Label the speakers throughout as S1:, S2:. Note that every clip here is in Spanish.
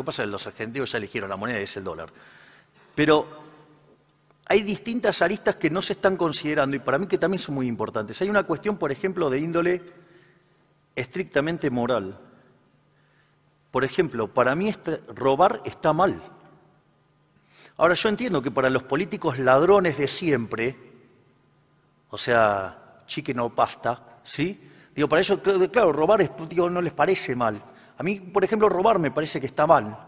S1: que pasa es que los argentinos ya eligieron la moneda y es el dólar. Pero hay distintas aristas que no se están considerando y para mí que también son muy importantes. Hay una cuestión, por ejemplo, de índole estrictamente moral. Por ejemplo, para mí robar está mal. Ahora, yo entiendo que para los políticos ladrones de siempre, o sea, chicken o pasta, ¿sí? Digo, para ellos, claro, robar no les parece mal. A mí, por ejemplo, robar me parece que está mal.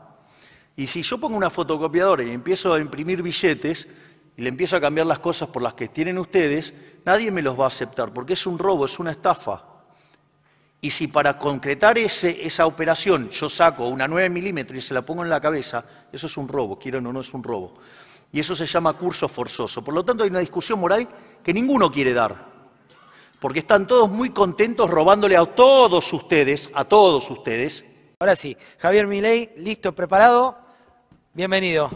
S1: Y si yo pongo una fotocopiadora y empiezo a imprimir billetes y le empiezo a cambiar las cosas por las que tienen ustedes, nadie me los va a aceptar, porque es un robo, es una estafa. Y si para concretar esa operación yo saco una 9 milímetros y se la pongo en la cabeza, eso es un robo, quieran o no es un robo. Y eso se llama curso forzoso. Por lo tanto, hay una discusión moral que ninguno quiere dar. Porque están todos muy contentos robándole a todos ustedes.
S2: Ahora sí, Javier Milei, listo, preparado. Bienvenido.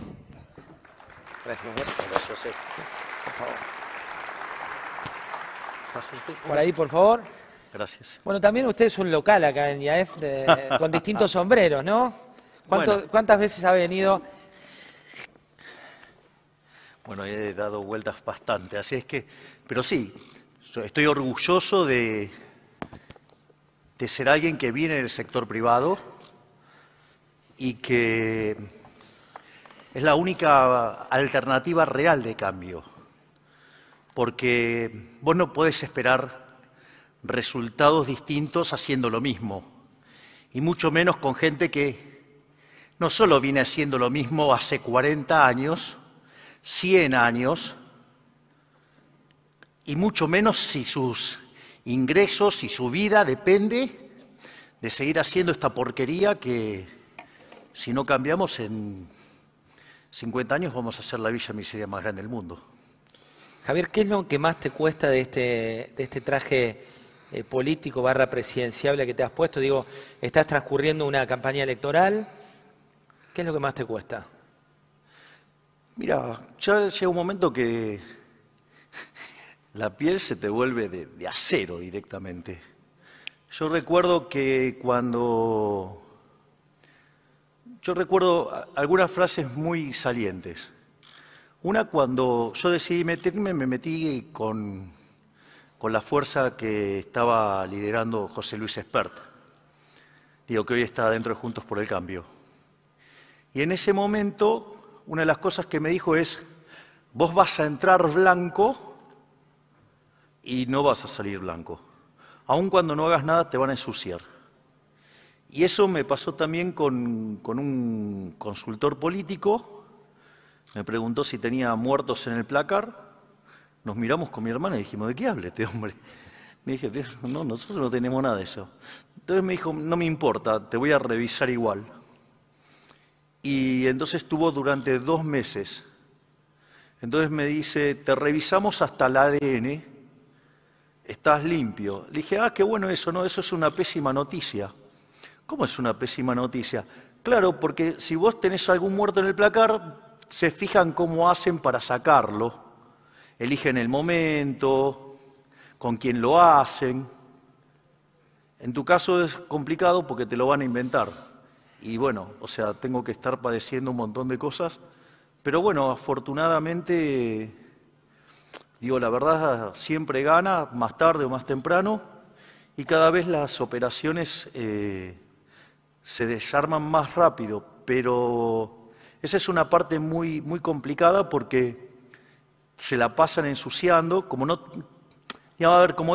S1: Gracias, José. Por favor.
S2: Por ahí, por favor.
S1: Gracias.
S2: Bueno, también usted es un local acá en IAEF con distintos sombreros, ¿no? ¿Cuántas veces ha venido?
S1: Bueno, he dado vueltas bastante, así es que, pero sí, estoy orgulloso de ser alguien que viene del sector privado y que es la única alternativa real de cambio, porque vos no podés esperar resultados distintos haciendo lo mismo, y mucho menos con gente que no solo viene haciendo lo mismo hace 40 años, 100 años, y mucho menos si sus ingresos y su vida depende de seguir haciendo esta porquería que si no cambiamos en 50 años vamos a ser la villa miseria más grande del mundo.
S2: Javier, ¿qué es lo que más te cuesta de este traje político / presidenciable que te has puesto? Digo, estás transcurriendo una campaña electoral. ¿Qué es lo que más te cuesta?
S1: Mira, ya llega un momento que la piel se te vuelve de acero directamente. Yo recuerdo algunas frases muy salientes. Una, cuando yo decidí meterme, me metí con la fuerza que estaba liderando José Luis Espert, digo, que hoy está dentro de Juntos por el Cambio. Y en ese momento, una de las cosas que me dijo es, vos vas a entrar blanco y no vas a salir blanco. Aun cuando no hagas nada, te van a ensuciar. Y eso me pasó también con un consultor político. Me preguntó si tenía muertos en el placar. Nos miramos con mi hermana y dijimos, ¿de qué habla este hombre? Me dije, no, nosotros no tenemos nada de eso. Entonces me dijo, no me importa, te voy a revisar igual. Y entonces estuvo durante 2 meses. Entonces me dice, te revisamos hasta el ADN, estás limpio. Le dije, qué bueno eso, no, eso es una pésima noticia. ¿Cómo es una pésima noticia? Claro, porque si vos tenés algún muerto en el placar, se fijan cómo hacen para sacarlo. Eligen el momento, con quién lo hacen. En tu caso es complicado porque te lo van a inventar. Y bueno, o sea, tengo que estar padeciendo un montón de cosas. Pero bueno, afortunadamente, digo, la verdad siempre gana, más tarde o más temprano. Y cada vez las operaciones se desarman más rápido. Pero esa es una parte muy, muy complicada porque se la pasan ensuciando, como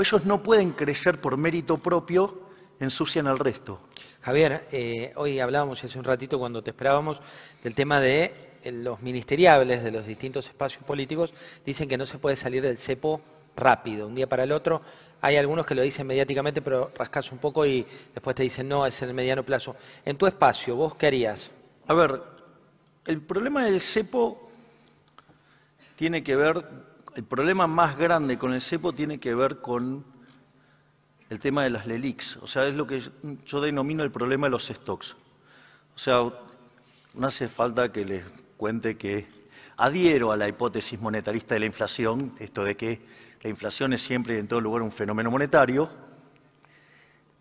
S1: ellos no pueden crecer por mérito propio, ensucian al resto.
S2: Javier, hoy hablábamos hace un ratito cuando te esperábamos del tema de los ministeriables de los distintos espacios políticos. Dicen que no se puede salir del cepo rápido, un día para el otro. Hay algunos que lo dicen mediáticamente, pero rascas un poco y después te dicen no, es en el mediano plazo. En tu espacio, ¿vos qué harías?
S1: A ver, el problema del cepo tiene que ver, el problema más grande con el cepo tiene que ver con el tema de las LELIQs, o sea, es lo que yo denomino el problema de los stocks. O sea, no hace falta que les cuente que adhiero a la hipótesis monetarista de la inflación, esto de que la inflación es siempre y en todo lugar un fenómeno monetario,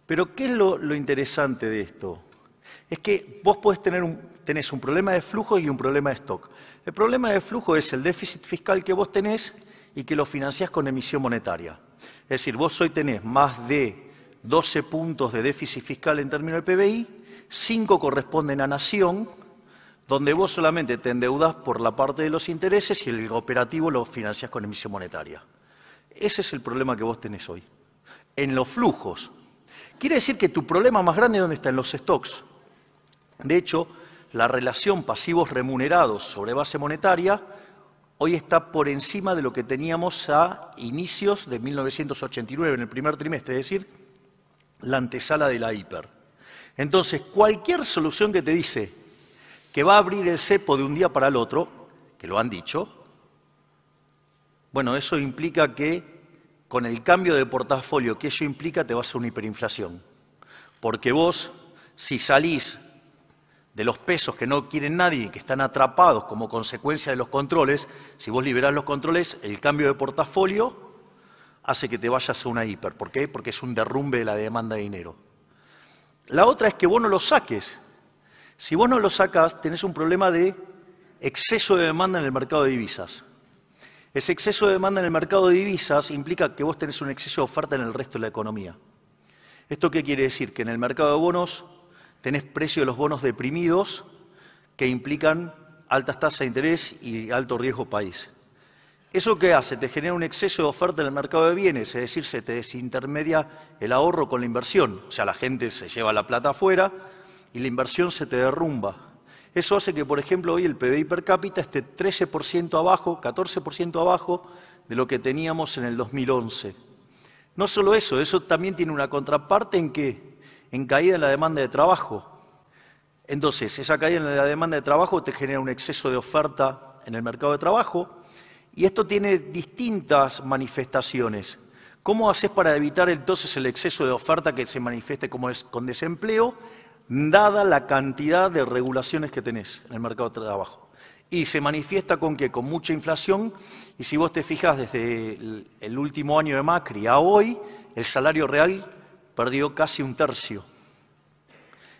S1: pero ¿qué es lo interesante de esto? es que vos tenés un problema de flujo y un problema de stock. El problema de flujo es el déficit fiscal que vos tenés y que lo financiás con emisión monetaria. Es decir, vos hoy tenés más de 12 puntos de déficit fiscal en términos del PBI, 5 corresponden a Nación, donde vos solamente te endeudás por la parte de los intereses y el operativo lo financiás con emisión monetaria. Ese es el problema que vos tenés hoy. En los flujos. Quiere decir que tu problema más grande, ¿dónde está? En los stocks. De hecho, la relación pasivos remunerados sobre base monetaria hoy está por encima de lo que teníamos a inicios de 1989, en el primer trimestre, es decir, la antesala de la hiper. Entonces, cualquier solución que te dice que va a abrir el cepo de un día para el otro, que lo han dicho, bueno, eso implica que con el cambio de portafolio que eso implica te vas a una hiperinflación. Porque vos, si salís de los pesos que no quieren nadie y que están atrapados como consecuencia de los controles, si vos liberás los controles, el cambio de portafolio hace que te vayas a una hiper. ¿Por qué? Porque es un derrumbe de la demanda de dinero. La otra es que vos no lo saques. Si vos no lo sacás, tenés un problema de exceso de demanda en el mercado de divisas. Ese exceso de demanda en el mercado de divisas implica que vos tenés un exceso de oferta en el resto de la economía. ¿Esto qué quiere decir? Que en el mercado de bonos tenés precio de los bonos deprimidos que implican altas tasas de interés y alto riesgo país. ¿Eso qué hace? Te genera un exceso de oferta en el mercado de bienes, es decir, se te desintermedia el ahorro con la inversión. O sea, la gente se lleva la plata afuera y la inversión se te derrumba. Eso hace que, por ejemplo, hoy el PBI per cápita esté 13% abajo, 14% abajo de lo que teníamos en el 2011. No solo eso, eso también tiene una contraparte en que en caída en la demanda de trabajo. Entonces, esa caída en la demanda de trabajo te genera un exceso de oferta en el mercado de trabajo y esto tiene distintas manifestaciones. ¿Cómo haces para evitar entonces el exceso de oferta que se manifieste con desempleo, dada la cantidad de regulaciones que tenés en el mercado de trabajo? Y se manifiesta con ¿qué? Con mucha inflación, y si vos te fijas desde el último año de Macri a hoy, el salario real perdió casi un tercio.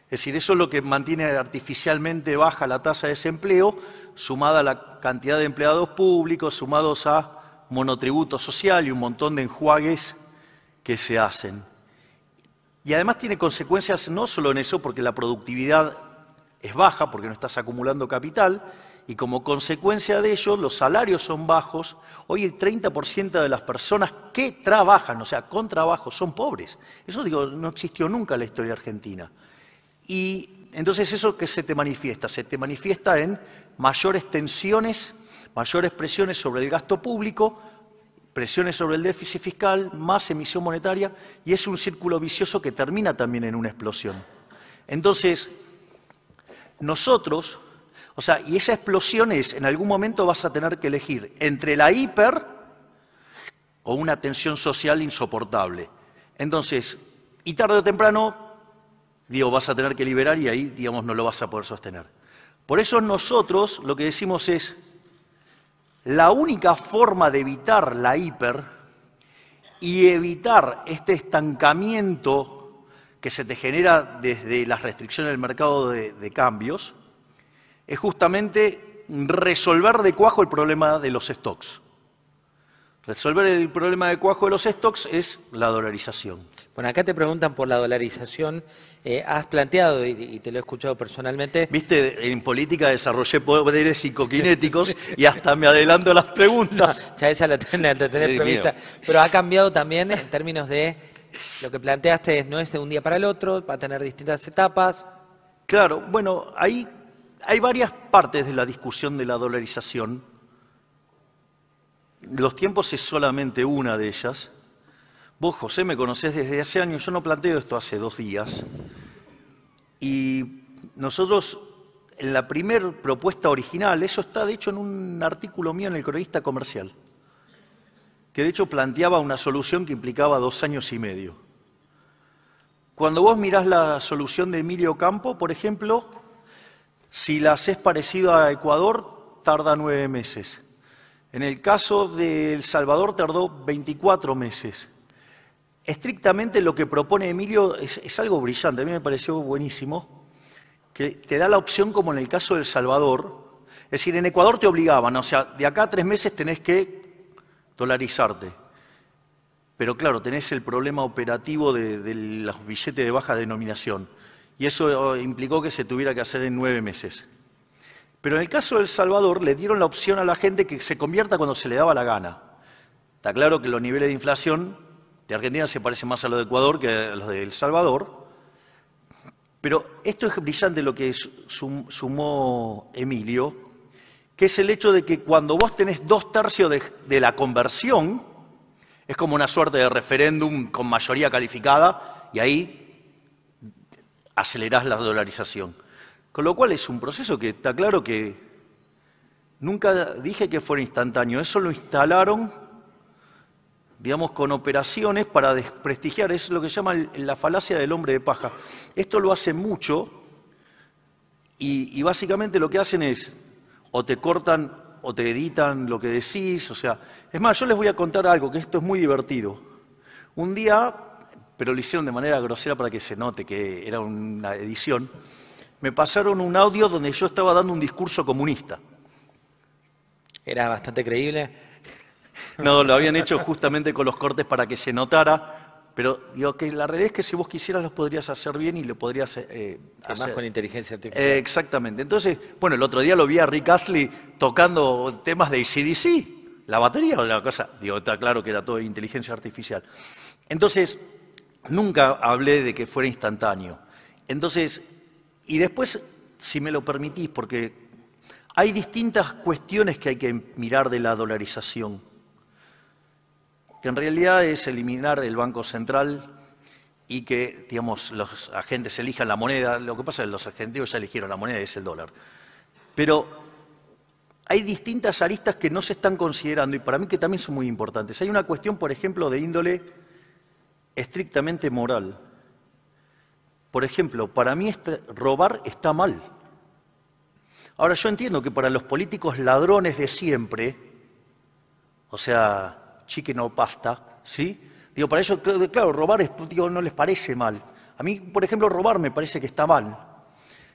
S1: Es decir, eso es lo que mantiene artificialmente baja la tasa de desempleo, sumada a la cantidad de empleados públicos, sumados a monotributo social y un montón de enjuagues que se hacen. Y además tiene consecuencias no solo en eso, porque la productividad es baja, porque no estás acumulando capital, y como consecuencia de ello los salarios son bajos. Hoy el 30% de las personas que trabajan, o sea, con trabajo, son pobres. Eso, digo, no existió nunca en la historia argentina. Y entonces eso que se te manifiesta en mayores tensiones, mayores presiones sobre el gasto público, presiones sobre el déficit fiscal, más emisión monetaria, y es un círculo vicioso que termina también en una explosión. Entonces, nosotros, o sea, y esa explosión es, en algún momento vas a tener que elegir entre la hiper o una tensión social insoportable. Entonces, y tarde o temprano, digo, vas a tener que liberar y ahí, digamos, no lo vas a poder sostener. Por eso nosotros lo que decimos es, la única forma de evitar la hiper y evitar este estancamiento que se te genera desde las restricciones del mercado de cambios es justamente resolver de cuajo el problema de los stocks. Resolver el problema de cuajo de los stocks es la dolarización.
S2: Bueno, acá te preguntan por la dolarización. Has planteado, y te lo he escuchado personalmente...
S1: Viste, en política desarrollé poderes psicoquinéticos y hasta me adelanto a las preguntas.
S2: No, ya esa la tenés prevista. Pero ha cambiado también en términos de lo que planteaste, no es de un día para el otro, va a tener distintas etapas.
S1: Claro, bueno, hay varias partes de la discusión de la dolarización. Los tiempos es solamente una de ellas. Vos, José, me conocés desde hace años, yo no planteo esto hace 2 días. Y nosotros, en la primer propuesta original, eso está de hecho en un artículo mío en El Cronista Comercial, que de hecho planteaba una solución que implicaba 2 años y medio. Cuando vos mirás la solución de Emilio Campo, por ejemplo, si la haces parecido a Ecuador, tarda 9 meses. En el caso de El Salvador tardó 24 meses. Estrictamente lo que propone Emilio es algo brillante, a mí me pareció buenísimo. que te da la opción, como en el caso de El Salvador. Es decir, en Ecuador te obligaban, o sea, de acá a 3 meses tenés que dolarizarte. Pero claro, tenés el problema operativo de los billetes de baja denominación. Y eso implicó que se tuviera que hacer en 9 meses. Pero en el caso de El Salvador le dieron la opción a la gente que se convierta cuando se le daba la gana. Está claro que los niveles de inflación de Argentina se parecen más a los de Ecuador que a los de El Salvador. Pero esto es brillante lo que sumó Emilio, que es el hecho de que cuando vos tenés 2/3 de la conversión, es como una suerte de referéndum con mayoría calificada, y ahí acelerás la dolarización. Con lo cual es un proceso que está claro que nunca dije que fuera instantáneo, eso lo instalaron, digamos, con operaciones para desprestigiar, es lo que se llama la falacia del hombre de paja. Esto lo hacen mucho y básicamente lo que hacen es o te cortan o te editan lo que decís, o sea, es más, yo les voy a contar algo, que esto es muy divertido. Un día, pero lo hicieron de manera grosera para que se note que era una edición, me pasaron un audio donde yo estaba dando un discurso comunista.
S2: ¿Era bastante creíble?
S1: No, lo habían hecho justamente con los cortes para que se notara, pero digo que la realidad es que si vos quisieras los podrías hacer bien y lo podrías
S2: Además con inteligencia artificial.
S1: Exactamente. Entonces, bueno, el otro día lo vi a Rick Astley tocando temas de AC/DC, la batería o la cosa, digo, está claro que era todo inteligencia artificial. Entonces, nunca hablé de que fuera instantáneo. Entonces, y después, si me lo permitís, porque hay distintas cuestiones que hay que mirar de la dolarización, que en realidad es eliminar el Banco Central y que, digamos, los agentes elijan la moneda. Lo que pasa es que los argentinos ya eligieron la moneda y es el dólar. Pero hay distintas aristas que no se están considerando y para mí que también son muy importantes. Hay una cuestión, por ejemplo, de índole estrictamente moral. Por ejemplo, para mí robar está mal. Ahora, yo entiendo que para los políticos ladrones de siempre, o sea, chicken o pasta, ¿sí? Digo, para ellos, claro, robar no les parece mal. A mí, por ejemplo, robar me parece que está mal.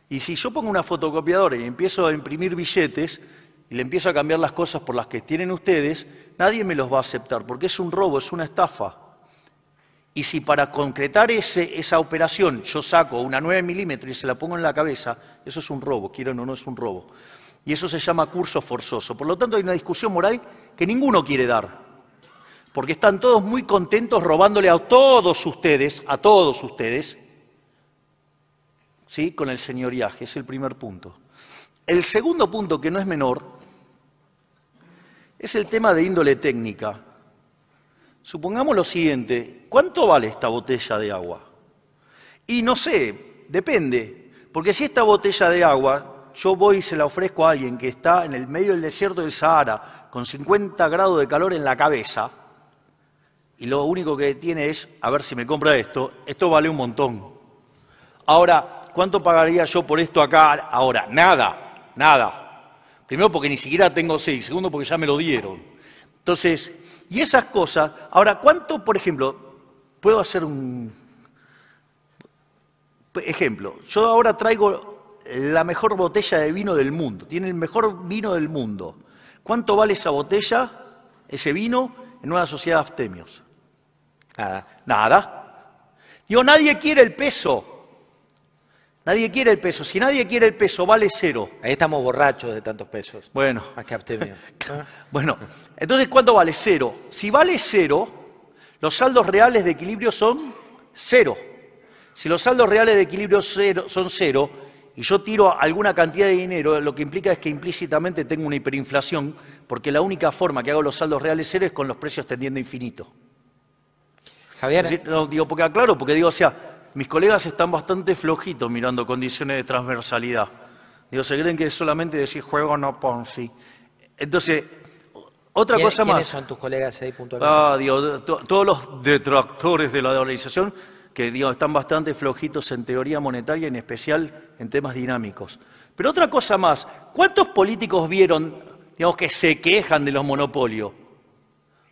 S1: Y si yo pongo una fotocopiadora y empiezo a imprimir billetes y le empiezo a cambiar las cosas por las que tienen ustedes, nadie me los va a aceptar, porque es un robo, es una estafa. Y si para concretar esa operación yo saco una 9 milímetros y se la pongo en la cabeza, eso es un robo, quieran o no es un robo. Y eso se llama curso forzoso. Por lo tanto, hay una discusión moral que ninguno quiere dar. Porque están todos muy contentos robándole a todos ustedes, ¿sí? Con el señoriaje, es el primer punto. El segundo punto, que no es menor, es el tema de índole técnica. Supongamos lo siguiente, ¿cuánto vale esta botella de agua? Y no sé, depende, porque si esta botella de agua yo voy y se la ofrezco a alguien que está en el medio del desierto del Sahara con 50 grados de calor en la cabeza y lo único que tiene es, a ver si me compra esto vale un montón. Ahora, ¿cuánto pagaría yo por esto acá ahora? Nada. Primero porque ni siquiera tengo 6, segundo porque ya me lo dieron. Entonces, y esas cosas, ahora, ¿cuánto, por ejemplo, puedo hacer un ejemplo? Yo ahora traigo la mejor botella de vino del mundo, tiene el mejor vino del mundo. ¿Cuánto vale esa botella, ese vino, en una sociedad de abstemios? Nada. Digo, nadie quiere el peso. Nadie quiere el peso. Si nadie quiere el peso, vale 0.
S2: Ahí estamos borrachos de tantos pesos.
S1: Bueno.
S2: Más que abstemio.
S1: Bueno, entonces, ¿cuánto vale? 0. Si vale 0, los saldos reales de equilibrio son 0. Si los saldos reales de equilibrio son 0, y yo tiro alguna cantidad de dinero, lo que implica es que implícitamente tengo una hiperinflación, porque la única forma que hago los saldos reales 0 es con los precios tendiendo a infinito.
S2: Javier.
S1: No, digo, porque aclaro, porque digo, o sea, mis colegas están bastante flojitos mirando condiciones de transversalidad. Digo, se creen que es solamente decir juego no Ponzi. Entonces, otra cosa más.
S2: ¿Quiénes son tus colegas ahí puntualmente?
S1: Digo, todos los detractores de la dolarización que digo, están bastante flojitos en teoría monetaria, en especial en temas dinámicos. Pero otra cosa más, ¿cuántos políticos vieron, digamos, que se quejan de los monopolios?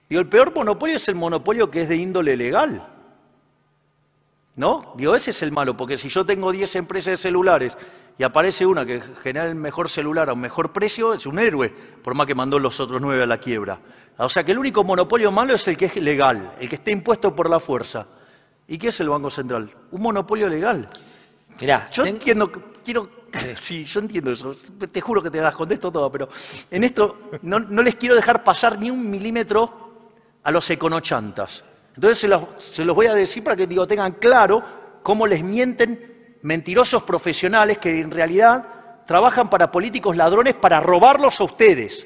S1: Digo, el peor monopolio es el monopolio que es de índole legal. ¿No? Digo, ese es el malo, porque si yo tengo 10 empresas de celulares y aparece una que genera el mejor celular a un mejor precio, es un héroe, por más que mandó los otros 9 a la quiebra. O sea que el único monopolio malo es el que es legal, el que esté impuesto por la fuerza. ¿Y qué es el Banco Central? Un monopolio legal.
S2: Mirá,
S1: Yo entiendo, sí, yo entiendo eso, te juro que te las contesto todas, pero en esto no les quiero dejar pasar ni un milímetro a los econochantas. Entonces se los voy a decir para que tengan claro cómo les mienten mentirosos profesionales que en realidad trabajan para políticos ladrones para robarlos a ustedes.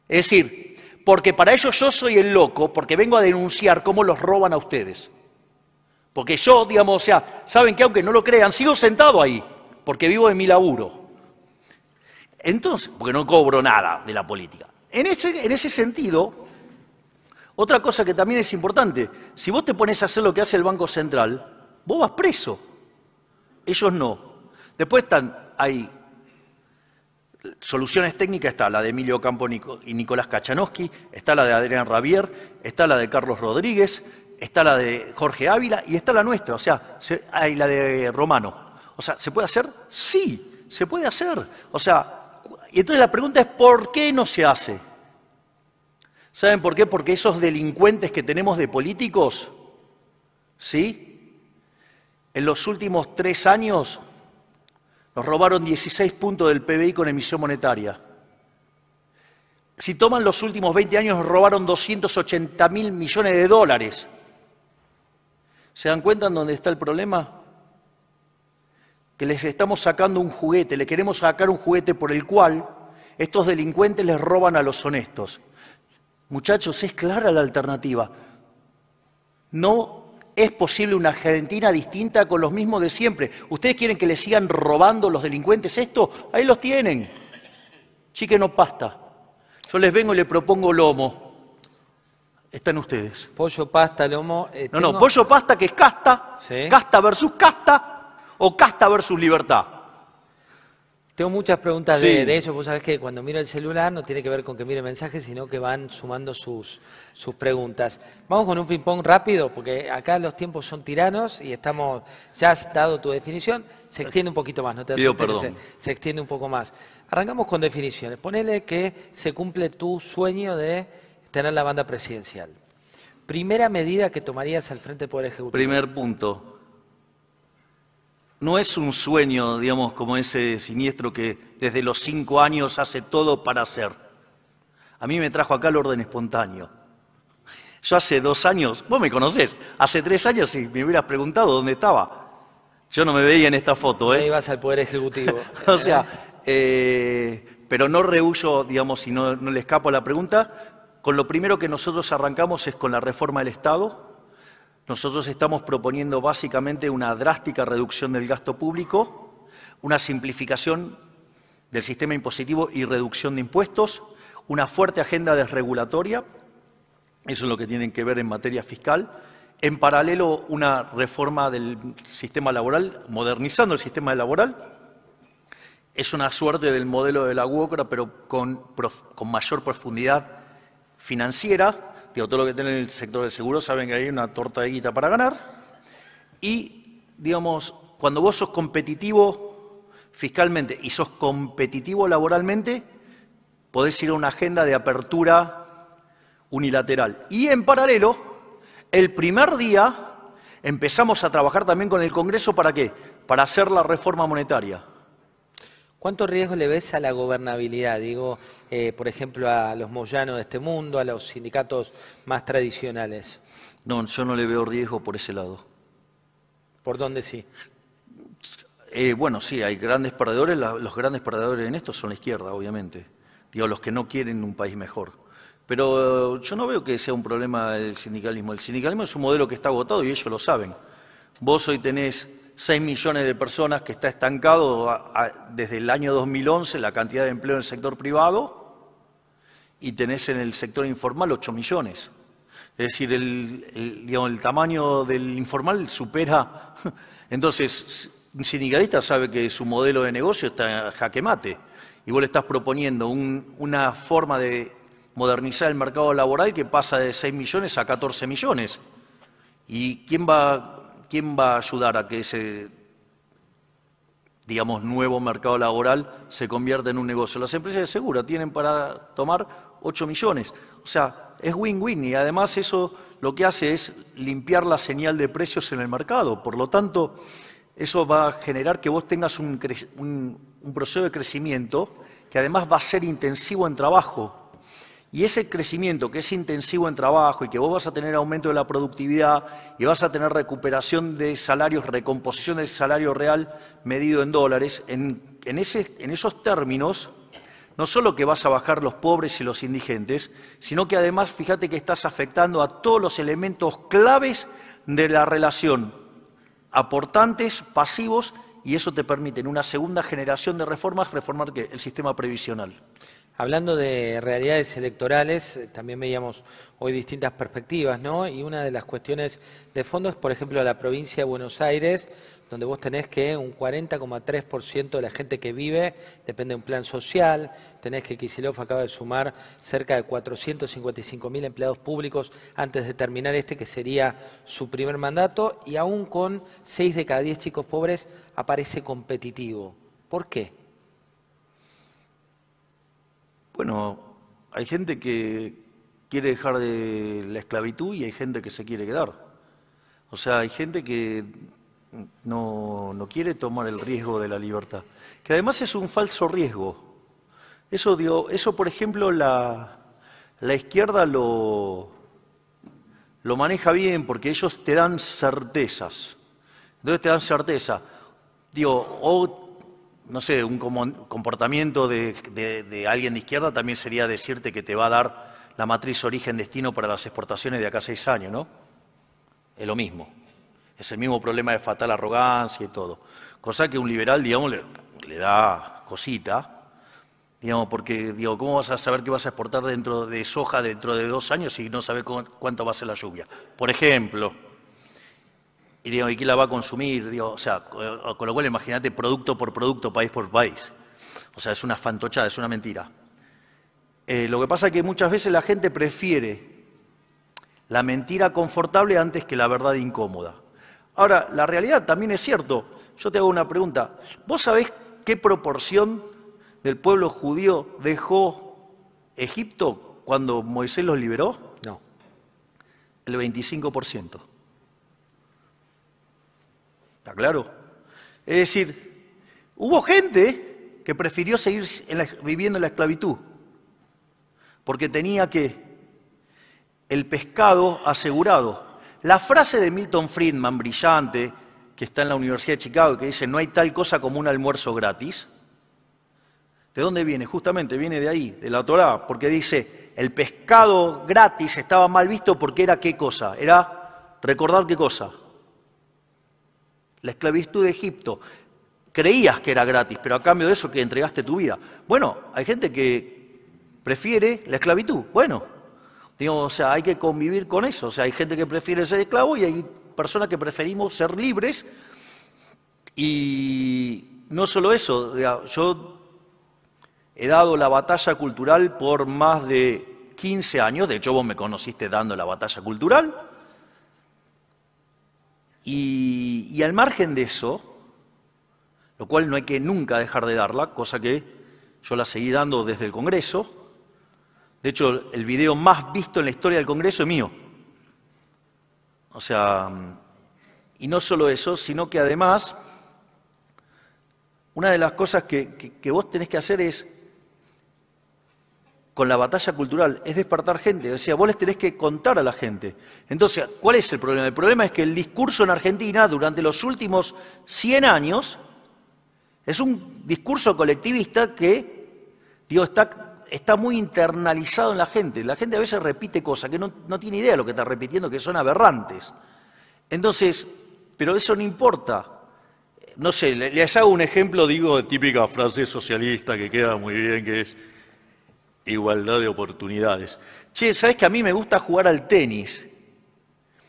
S1: Es decir, porque para ellos yo soy el loco, porque vengo a denunciar cómo los roban a ustedes. Porque yo, digamos, o sea, saben que aunque no lo crean, sigo sentado ahí, porque vivo de mi laburo. Entonces, porque no cobro nada de la política. En ese sentido, otra cosa que también es importante, si vos te pones a hacer lo que hace el Banco Central, vos vas preso. Ellos no. Después hay soluciones técnicas, está la de Emilio Campo y Nicolás Kachanowski, está la de Adrián Rabier, está la de Carlos Rodríguez, está la de Jorge Ávila y está la nuestra, o sea, hay la de Romano. O sea, ¿se puede hacer? Sí, se puede hacer. O sea, y entonces la pregunta es ¿por qué no se hace? ¿Saben por qué? Porque esos delincuentes que tenemos de políticos, ¿sí? En los últimos 3 años nos robaron 16 puntos del PBI con emisión monetaria. Si toman los últimos 20 años nos robaron 280.000 millones de dólares. ¿Se dan cuenta en dónde está el problema? Que les estamos sacando un juguete, le queremos sacar un juguete por el cual estos delincuentes les roban a los honestos. Muchachos, es clara la alternativa. No es posible una Argentina distinta con los mismos de siempre. ¿Ustedes quieren que les sigan robando los delincuentes esto? Ahí los tienen. Chicken o pasta. Yo les vengo y les propongo lomo. Están ustedes.
S2: Pollo, pasta, lomo.
S1: No, pollo, pasta, que es casta. ¿Sí? Casta versus casta o casta versus libertad.
S2: Tengo muchas preguntas de eso. Vos sabés que cuando miro el celular no tiene que ver con que mire mensajes, sino que van sumando sus preguntas. Vamos con un ping-pong rápido, porque acá los tiempos son tiranos y estamos, ya has dado tu definición, se extiende un poquito más, no te
S1: pido perdón.
S2: Se extiende un poco más. Arrancamos con definiciones. Ponele que se cumple tu sueño de tener la banda presidencial. Primera medida que tomarías al frente del Poder Ejecutivo.
S1: Primer punto. No es un sueño, digamos, como ese siniestro que desde los 5 años hace todo para hacer. A mí me trajo acá el orden espontáneo. Yo hace 2 años, vos me conocés, hace 3 años si me hubieras preguntado dónde estaba, yo no me veía en esta foto.
S2: Ahí vas al Poder Ejecutivo.
S1: O sea, pero no rehuyo, digamos, si no le escapo a la pregunta, con lo primero que nosotros arrancamos es con la reforma del Estado. Nosotros estamos proponiendo básicamente una drástica reducción del gasto público, una simplificación del sistema impositivo y reducción de impuestos, una fuerte agenda desregulatoria, eso es lo que tienen que ver en materia fiscal, en paralelo una reforma del sistema laboral, modernizando el sistema laboral, es una suerte del modelo de la UOCRA, pero con mayor profundidad financiera. Digo, todo lo que tienen en el sector del seguro saben que hay una torta de guita para ganar. Y, digamos, cuando vos sos competitivo fiscalmente y sos competitivo laboralmente, podés ir a una agenda de apertura unilateral. Y en paralelo, el primer día empezamos a trabajar también con el Congreso, ¿para qué? Para hacer la reforma monetaria.
S2: ¿Cuánto riesgo le ves a la gobernabilidad? Digo, por ejemplo, a los Moyano de este mundo, a los sindicatos más tradicionales.
S1: No, yo no le veo riesgo por ese lado.
S2: ¿Por dónde sí?
S1: Bueno, sí, hay grandes perdedores. Los grandes perdedores en esto son la izquierda, obviamente. Digo, los que no quieren un país mejor. Pero yo no veo que sea un problema el sindicalismo. El sindicalismo es un modelo que está agotado y ellos lo saben. Vos hoy tenés 6 millones de personas que está estancado desde el año 2011 la cantidad de empleo en el sector privado y tenés en el sector informal 8 millones. Es decir, el tamaño del informal supera. Entonces, un sindicalista sabe que su modelo de negocio está en jaque mate y vos le estás proponiendo una forma de modernizar el mercado laboral que pasa de 6 millones a 14 millones. ¿Y quién va ¿quién va a ayudar a que ese, digamos, nuevo mercado laboral se convierta en un negocio? Las empresas de seguro tienen para tomar 8 millones. O sea, es win-win y además eso lo que hace es limpiar la señal de precios en el mercado. Por lo tanto, eso va a generar que vos tengas un proceso de crecimiento que además va a ser intensivo en trabajo. Y ese crecimiento que es intensivo en trabajo y que vos vas a tener aumento de la productividad y vas a tener recuperación de salarios, recomposición del salario real medido en dólares, en esos términos, no solo que vas a bajar los pobres y los indigentes, sino que además, fíjate que estás afectando a todos los elementos claves de la relación, aportantes, pasivos, y eso te permite en una segunda generación de reformas reformar el sistema previsional.
S2: Hablando de realidades electorales, también veíamos hoy distintas perspectivas, ¿no? Y una de las cuestiones de fondo es, por ejemplo, la provincia de Buenos Aires, donde vos tenés que un 40,3% de la gente que vive depende de un plan social, tenés que Kicillof acaba de sumar cerca de 455.000 empleados públicos antes de terminar que sería su primer mandato, y aún con 6 de cada 10 chicos pobres aparece competitivo. ¿Por qué?
S1: Bueno, hay gente que quiere dejar de la esclavitud y hay gente que se quiere quedar. O sea, hay gente que no quiere tomar el riesgo de la libertad, que además es un falso riesgo. Eso por ejemplo, la izquierda lo maneja bien porque ellos te dan certezas. Entonces te dan certeza. No sé, un comportamiento de alguien de izquierda también sería decirte que te va a dar la matriz origen-destino para las exportaciones de acá a 6 años, ¿no? Es lo mismo. Es el mismo problema de fatal arrogancia y todo. Cosa que un liberal, digamos, le da cosita, digamos, porque, ¿cómo vas a saber que vas a exportar dentro de soja dentro de 2 años si no sabes cuánto va a ser la lluvia? Por ejemplo. Y quién la va a consumir, o sea, con lo cual imagínate producto por producto, país por país. O sea, es una fantochada, es una mentira. Lo que pasa es que muchas veces la gente prefiere la mentira confortable antes que la verdad incómoda. Ahora, la realidad también es cierto. Yo te hago una pregunta. ¿Vos sabés qué proporción del pueblo judío dejó Egipto cuando Moisés los liberó?
S2: No.
S1: El 25%. ¿Está claro? Es decir, hubo gente que prefirió seguir viviendo en la esclavitud porque tenía el pescado asegurado. La frase de Milton Friedman, brillante, que está en la Universidad de Chicago, que dice, no hay tal cosa como un almuerzo gratis. ¿De dónde viene? Justamente viene de ahí, de la Torá, porque dice, el pescado gratis estaba mal visto porque era ¿qué cosa? Era recordar ¿qué cosa? La esclavitud de Egipto. Creías que era gratis, pero a cambio de eso que entregaste tu vida. Bueno, hay gente que prefiere la esclavitud. Bueno, o sea, hay que convivir con eso. O sea, hay gente que prefiere ser esclavo y hay personas que preferimos ser libres. Y no solo eso, yo he dado la batalla cultural por más de 15 años. De hecho, vos me conociste dando la batalla cultural. Y al margen de eso, lo cual no hay que nunca dejar de darla, cosa que yo la seguí dando desde el Congreso. De hecho, el video más visto en la historia del Congreso es mío. O sea, y no solo eso, sino que además, una de las cosas que vos tenés que hacer es, con la batalla cultural, es despertar gente. O sea, vos les tenés que contar a la gente. Entonces, ¿cuál es el problema? El problema es que el discurso en Argentina, durante los últimos 100 años, es un discurso colectivista que, está muy internalizado en la gente. La gente a veces repite cosas que no tiene idea de lo que está repitiendo, que son aberrantes. Entonces, pero eso no importa. No sé, les hago un ejemplo, de típica frase socialista que queda muy bien, que es igualdad de oportunidades. Che, ¿sabés que a mí me gusta jugar al tenis?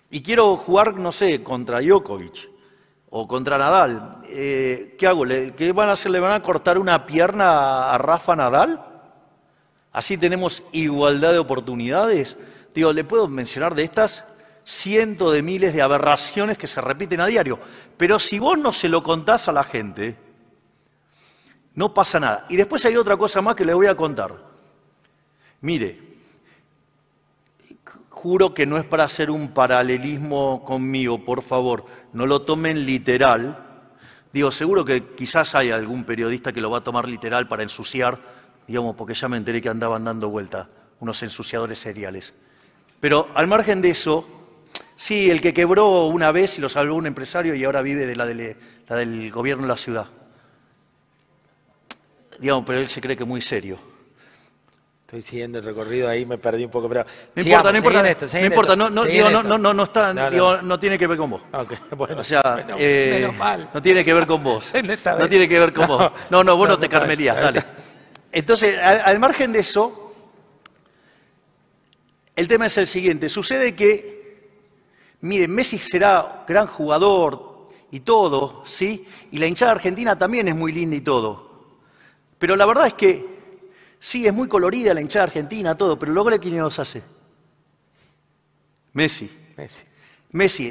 S1: Y quiero jugar, no sé, contra Djokovic o contra Nadal. ¿Qué hago? ¿Qué van a hacer? ¿Le van a cortar una pierna a Rafa Nadal? ¿Así tenemos igualdad de oportunidades? ¿Le puedo mencionar de estas? cientos de miles de aberraciones que se repiten a diario. Pero si vos no se lo contás a la gente, no pasa nada. Y después hay otra cosa más que les voy a contar. Mire, juro que no es para hacer un paralelismo conmigo, por favor, no lo tomen literal. Digo, seguro que quizás hay algún periodista que lo va a tomar literal para ensuciar, digamos, porque ya me enteré que andaban dando vuelta unos ensuciadores seriales. Pero al margen de eso, sí, el que quebró una vez y lo salvó un empresario y ahora vive de la del gobierno de la ciudad. Digamos, pero él se cree que es muy serio.
S2: Estoy siguiendo el recorrido ahí, me perdí un poco, pero
S1: no importa, no tiene que ver con vos.
S2: Okay, bueno,
S1: o sea,
S2: menos mal.
S1: No tiene que ver con vos. No tiene que ver con vos. No, vos no te carmelías, dale. Entonces, al margen de eso, el tema es el siguiente. Sucede que, miren, Messi será gran jugador y todo, ¿sí? Y la hinchada argentina también es muy linda y todo. Pero la verdad es que, sí, es muy colorida la hinchada argentina, todo, pero luego ¿quién los hace? Messi.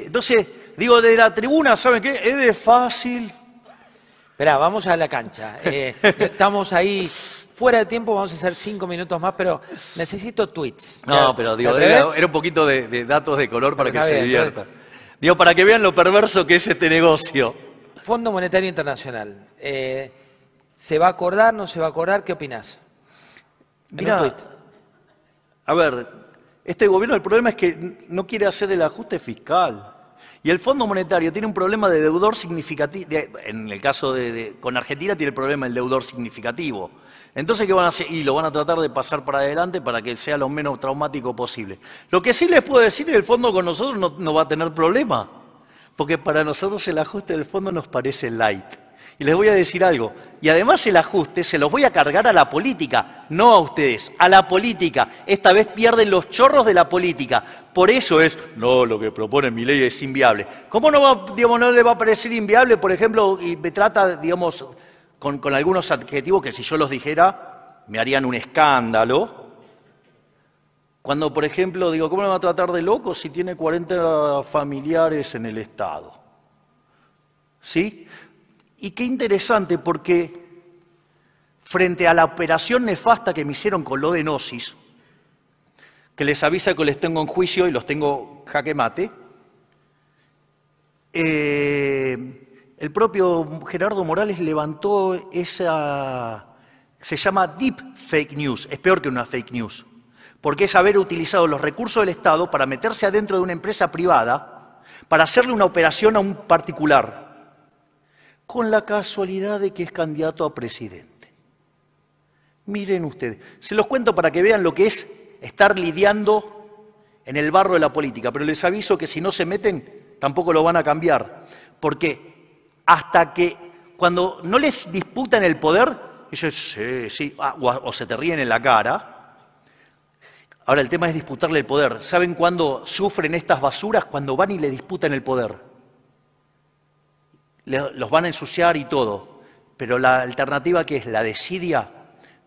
S1: Entonces, digo, de la tribuna, ¿saben qué? Es de fácil.
S2: Esperá, vamos a la cancha. Estamos ahí fuera de tiempo, vamos a hacer 5 minutos más, pero necesito tweets.
S1: No, pero digo, era un poquito de datos de color para que se diviertan. Digo, para que vean lo perverso que es este negocio.
S2: Fondo Monetario Internacional. ¿Se va a acordar, no se va a acordar? ¿Qué opinás?
S1: Mirá, a ver, este gobierno, el problema es que no quiere hacer el ajuste fiscal. Y el Fondo Monetario tiene un problema de deudor significativo. En el caso con Argentina tiene el problema del deudor significativo. Entonces, ¿qué van a hacer? Y lo van a tratar de pasar para adelante para que sea lo menos traumático posible. Lo que sí les puedo decir es que el fondo con nosotros no va a tener problema. Porque para nosotros el ajuste del fondo nos parece light. Y les voy a decir algo, y además el ajuste se los voy a cargar a la política, no a ustedes, a la política. Esta vez pierden los chorros de la política. Por eso no, lo que propone mi ley es inviable. ¿Cómo no le va a parecer inviable, por ejemplo, y me trata, digamos, con algunos adjetivos que si yo los dijera me harían un escándalo? Cuando, por ejemplo, digo, ¿cómo le va a tratar de loco si tiene 40 familiares en el Estado? ¿Sí? Y qué interesante, porque frente a la operación nefasta que me hicieron con lo de Gnosis, que les avisa que les tengo en juicio y los tengo jaque mate, el propio Gerardo Morales levantó esa, se llama deep fake news, es peor que una fake news, porque es haber utilizado los recursos del Estado para meterse adentro de una empresa privada, para hacerle una operación a un particular, con la casualidad de que es candidato a presidente. Miren ustedes, se los cuento para que vean lo que es estar lidiando en el barro de la política, pero les aviso que si no se meten, tampoco lo van a cambiar, porque hasta que cuando no les disputan el poder, ellos sí, o se te ríen en la cara. Ahora el tema es disputarle el poder. ¿Saben cuándo sufren estas basuras? Cuando van y le disputan el poder. Los van a ensuciar y todo, pero la alternativa que es la desidia,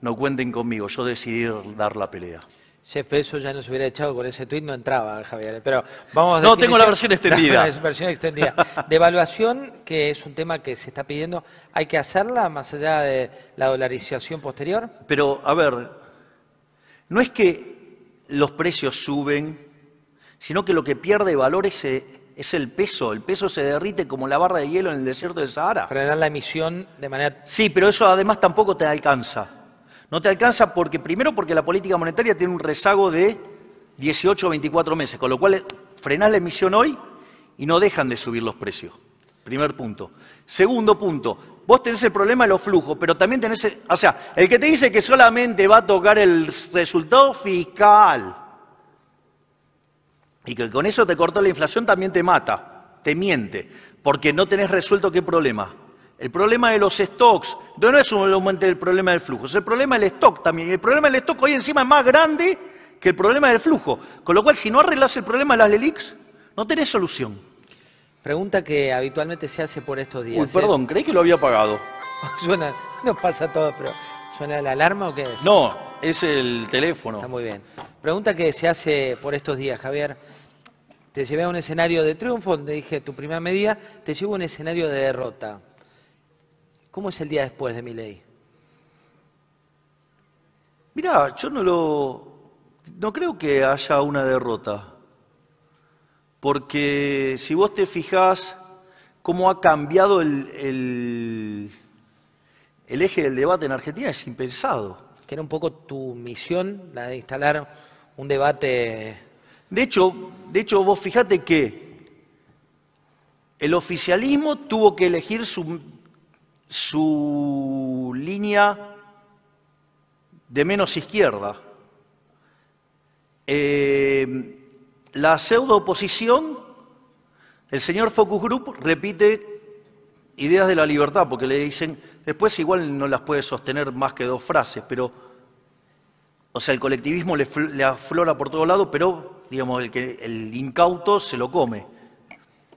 S1: no cuenten conmigo, yo decidí dar la pelea.
S2: Chef, eso ya nos hubiera echado con ese tuit, no entraba, Javier, pero vamos a...
S1: No, tengo la versión extendida.
S2: La versión extendida. Devaluación, que es un tema que se está pidiendo, ¿hay que hacerla más allá de la dolarización posterior?
S1: Pero, a ver, no es que los precios suben, sino que lo que pierde valor es el peso se derrite como la barra de hielo en el desierto del Sahara.
S2: Frenar la emisión de manera...
S1: Sí, pero eso además tampoco te alcanza. No te alcanza primero porque la política monetaria tiene un rezago de 18 o 24 meses, con lo cual frenás la emisión hoy y no dejan de subir los precios. Primer punto. Segundo punto, vos tenés el problema de los flujos, pero también tenés... O sea, el que te dice que solamente va a tocar el resultado fiscal y que con eso te cortó la inflación también te mata, te miente, porque no tenés resuelto qué problema. El problema de los stocks, no es solamente el problema del flujo, es el problema del stock también. Y el problema del stock hoy encima es más grande que el problema del flujo. Con lo cual, si no arreglás el problema de las LELIQs, no tenés solución.
S2: Pregunta que habitualmente se hace por estos días.
S1: Uy, perdón, creí que lo había apagado.
S2: Suena, no pasa todo, pero ¿suena la alarma o qué es?
S1: No, es el teléfono.
S2: Está muy bien. Pregunta que se hace por estos días, Javier. te llevé a un escenario de triunfo, donde dije tu primera medida, te llevo a un escenario de derrota. ¿Cómo es el día después de Milei?
S1: Mirá, yo no creo que haya una derrota, porque si vos te fijás cómo ha cambiado el eje del debate en Argentina, es impensado.
S2: Que era un poco tu misión, la de instalar un debate.
S1: De hecho, vos fijate que el oficialismo tuvo que elegir su línea de menos izquierda. La pseudo oposición, el señor Focus Group repite ideas de la libertad, porque le dicen, después igual no las puede sostener más que 2 frases, pero, o sea, el colectivismo le aflora por todo lado, pero, digamos, el incauto se lo come.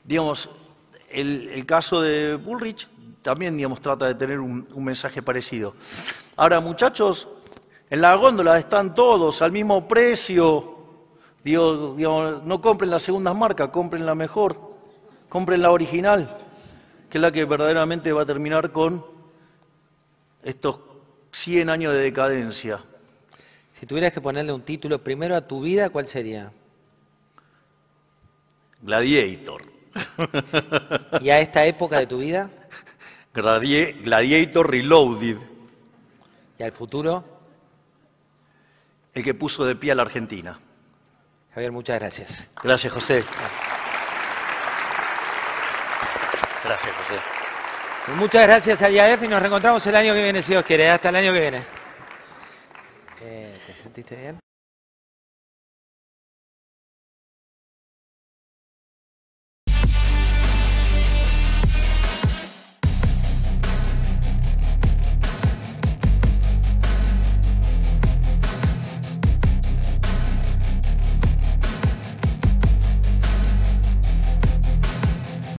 S1: Digamos, el caso de Bullrich también, digamos, trata de tener un mensaje parecido. Ahora, muchachos, en la góndola están todos al mismo precio. Digamos, no compren las segundas marcas, compren la mejor, compren la original, que es la que verdaderamente va a terminar con estos 100 años de decadencia.
S2: Si tuvieras que ponerle un título primero a tu vida, ¿cuál sería?
S1: Gladiator.
S2: ¿Y a esta época de tu vida?
S1: Gladiator Reloaded.
S2: ¿Y al futuro?
S1: El que puso de pie a la Argentina.
S2: Javier, muchas gracias.
S1: Gracias, José. Gracias, José.
S2: Muchas gracias a IAF y nos reencontramos el año que viene, si Dios quiere. Hasta el año que viene. ¿Te sentiste bien?